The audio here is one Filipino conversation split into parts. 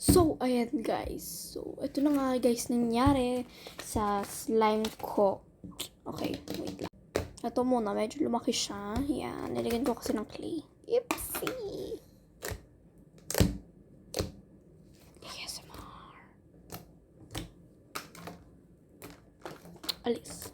So, ayan guys. So, ito na nga guys nangyari sa slime ko. Okay, wait lang. Ito muna, medyo lumaki siya. Yan, nilagyan ko kasi ng clay. Ipsy! ASMR. Alis.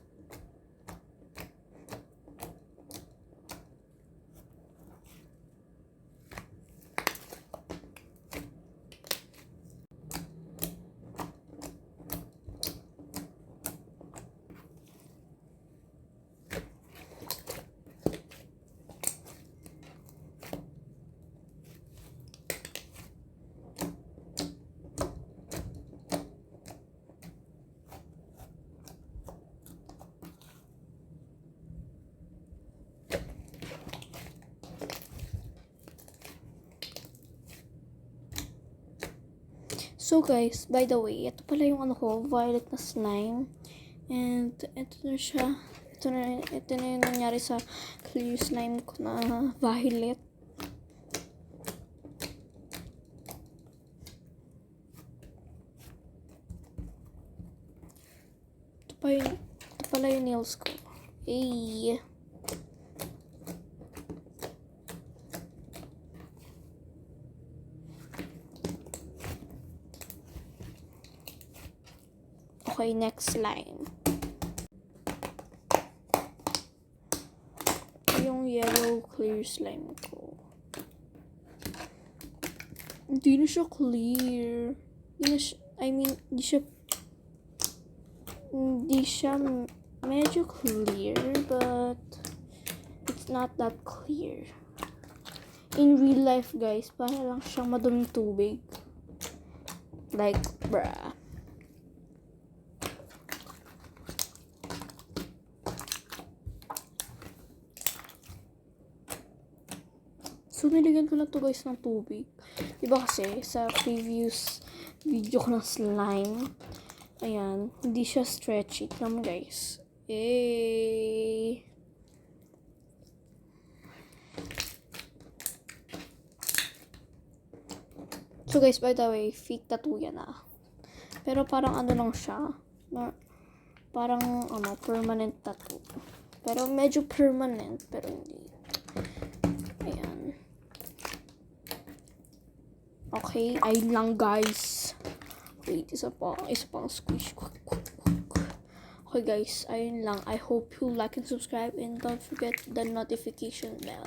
So guys, by the way, ito pala yung violet na slime. And ito na siya. Ito na yung nangyari sa clear slime ko na violet. Ito pala yung nails ko. Hey. Okay, next slime. Yung yellow clear slime ko. Hindi na siya clear. Hindi siya medyo clear, but it's not that clear. In real life, guys, para lang siyang maduming tubig. Like, bruh. So, nilagyan ko na to guys ng tubig. Diba kasi, sa previous video ko ng slime, ayan, hindi siya stretchy. Tignan mo guys. Eh. So guys, by the way, fake tattoo yan ah. Pero parang ano lang siya. Parang permanent tattoo. Pero medyo permanent, pero hindi. Ayan. Okay, ayun lang guys. Wait, isa pang squish. Okay guys, ayun lang. I hope you like and subscribe and don't forget the notification bell.